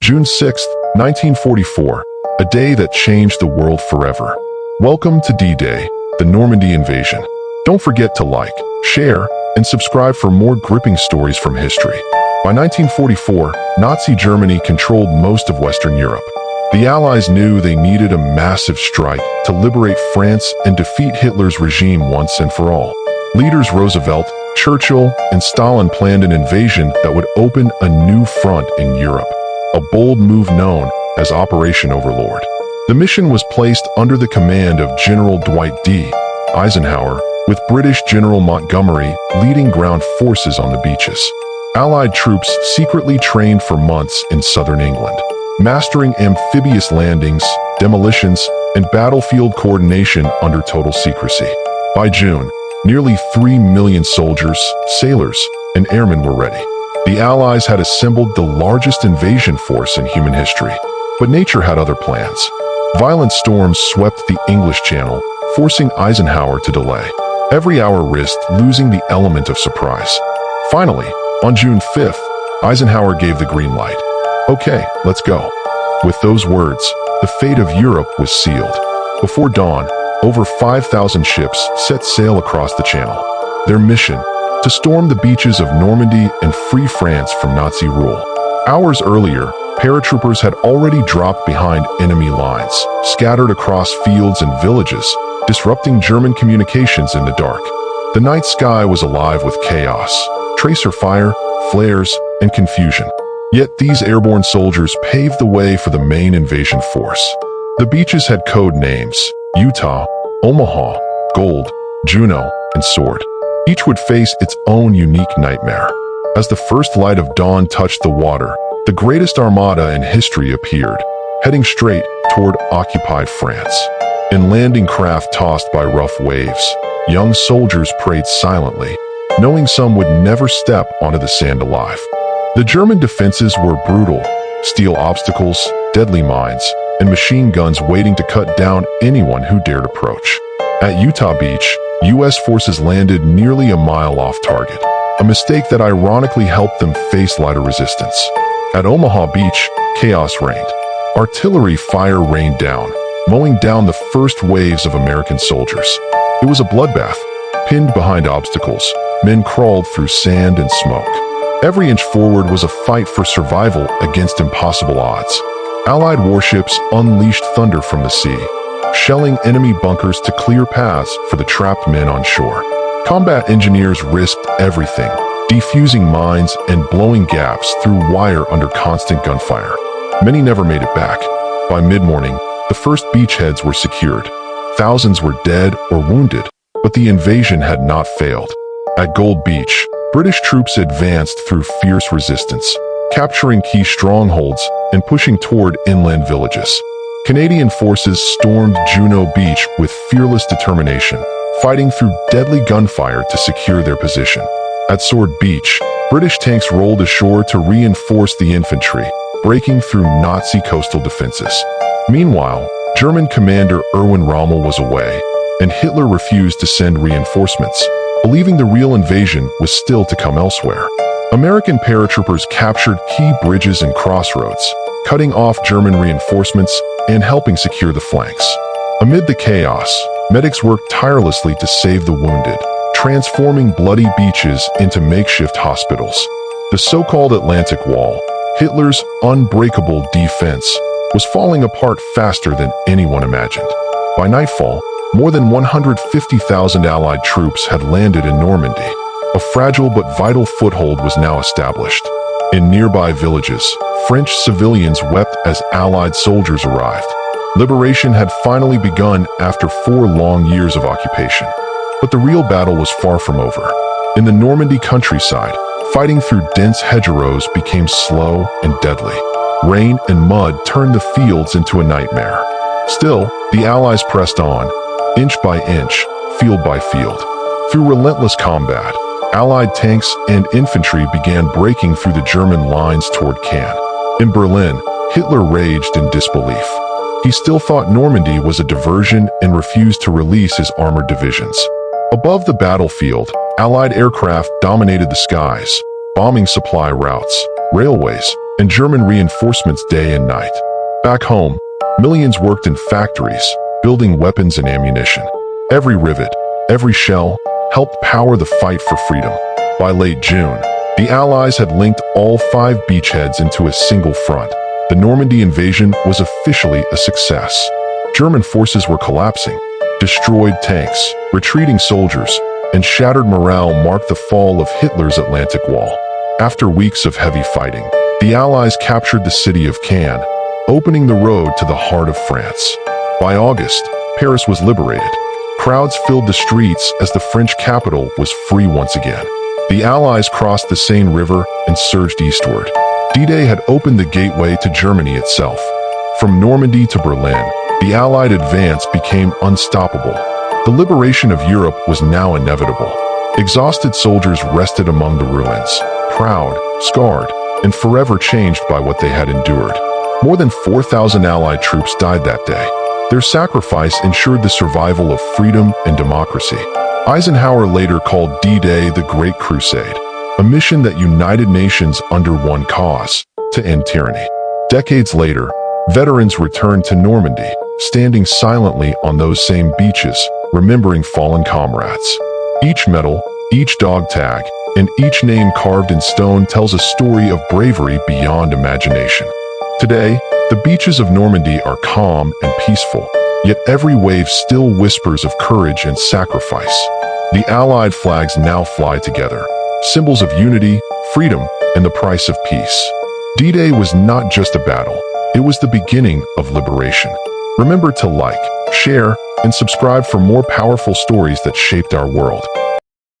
June 6, 1944, a day that changed the world forever. Welcome to D-Day, the Normandy invasion. Don't forget to like, share, and subscribe for more gripping stories from history. By 1944, Nazi Germany controlled most of Western Europe. The Allies knew they needed a massive strike to liberate France and defeat Hitler's regime once and for all. Leaders Roosevelt, Churchill, and Stalin planned an invasion that would open a new front in Europe, a bold move known as Operation Overlord. The mission was placed under the command of General Dwight D. Eisenhower, with British General Montgomery leading ground forces on the beaches. Allied troops secretly trained for months in southern England, mastering amphibious landings, demolitions, and battlefield coordination under total secrecy. By June, nearly 3 million soldiers, sailors, and airmen were ready. The Allies had assembled the largest invasion force in human history, but nature had other plans. Violent storms swept the English Channel, forcing Eisenhower to delay. Every hour risked losing the element of surprise. Finally, on June 5th, Eisenhower gave the green light. Okay, let's go. With those words, the fate of Europe was sealed. Before dawn, over 5,000 ships set sail across the channel. Their mission, to storm the beaches of Normandy and free France from Nazi rule. Hours earlier, paratroopers had already dropped behind enemy lines, scattered across fields and villages, disrupting German communications in the dark. The night sky was alive with chaos, tracer fire, flares, and confusion. Yet these airborne soldiers paved the way for the main invasion force. The beaches had code names: Utah, Omaha, Gold, Juno, and Sword. Each would face its own unique nightmare. As the first light of dawn touched the water, the greatest armada in history appeared, heading straight toward occupied France. In landing craft tossed by rough waves, young soldiers prayed silently, knowing some would never step onto the sand alive. The German defenses were brutal: steel obstacles, deadly mines, and machine guns waiting to cut down anyone who dared approach. At Utah Beach, U.S. forces landed nearly a mile off target, a mistake that ironically helped them face lighter resistance. At Omaha Beach, chaos reigned. Artillery fire rained down, mowing down the first waves of American soldiers. It was a bloodbath. Pinned behind obstacles, men crawled through sand and smoke. Every inch forward was a fight for survival against impossible odds. Allied warships unleashed thunder from the sea, shelling enemy bunkers to clear paths for the trapped men on shore. Combat engineers risked everything, defusing mines and blowing gaps through wire under constant gunfire. Many never made it back. By mid-morning, the first beachheads were secured. Thousands were dead or wounded, but the invasion had not failed. At Gold Beach, British troops advanced through fierce resistance, capturing key strongholds and pushing toward inland villages. Canadian forces stormed Juno Beach with fearless determination, fighting through deadly gunfire to secure their position. At Sword Beach, British tanks rolled ashore to reinforce the infantry, breaking through Nazi coastal defenses. Meanwhile, German commander Erwin Rommel was away, and Hitler refused to send reinforcements, believing the real invasion was still to come elsewhere. American paratroopers captured key bridges and crossroads, cutting off German reinforcements and helping secure the flanks. Amid the chaos, medics worked tirelessly to save the wounded, transforming bloody beaches into makeshift hospitals. The so-called Atlantic Wall, Hitler's unbreakable defense, was falling apart faster than anyone imagined. By nightfall, more than 150,000 Allied troops had landed in Normandy. A fragile but vital foothold was now established. In nearby villages, French civilians wept as Allied soldiers arrived. Liberation had finally begun after 4 long years of occupation. But the real battle was far from over. In the Normandy countryside, fighting through dense hedgerows became slow and deadly. Rain and mud turned the fields into a nightmare. Still, the Allies pressed on, inch by inch, field by field. Through relentless combat, Allied tanks and infantry began breaking through the German lines toward Cannes. In Berlin, Hitler raged in disbelief. He still thought Normandy was a diversion and refused to release his armored divisions. Above the battlefield, Allied aircraft dominated the skies, bombing supply routes, railways, and German reinforcements day and night. Back home, millions worked in factories, building weapons and ammunition. Every rivet, every shell, helped power the fight for freedom. By late June, the Allies had linked all 5 beachheads into a single front. The Normandy invasion was officially a success. German forces were collapsing. Destroyed tanks, retreating soldiers, and shattered morale marked the fall of Hitler's Atlantic Wall. After weeks of heavy fighting, the Allies captured the city of Cannes, opening the road to the heart of France. By August, Paris was liberated. Crowds filled the streets as the French capital was free once again. The Allies crossed the Seine River and surged eastward. D-Day had opened the gateway to Germany itself. From Normandy to Berlin, the Allied advance became unstoppable. The liberation of Europe was now inevitable. Exhausted soldiers rested among the ruins, proud, scarred, and forever changed by what they had endured. More than 4,000 Allied troops died that day. Their sacrifice ensured the survival of freedom and democracy. Eisenhower later called D-Day the Great Crusade, a mission that united nations under one cause: to end tyranny. Decades later, veterans returned to Normandy, standing silently on those same beaches, remembering fallen comrades. Each medal, each dog tag, and each name carved in stone tells a story of bravery beyond imagination. Today, the beaches of Normandy are calm and peaceful, yet every wave still whispers of courage and sacrifice. The Allied flags now fly together, symbols of unity, freedom, and the price of peace. D-Day was not just a battle, it was the beginning of liberation. Remember to like, share, and subscribe for more powerful stories that shaped our world.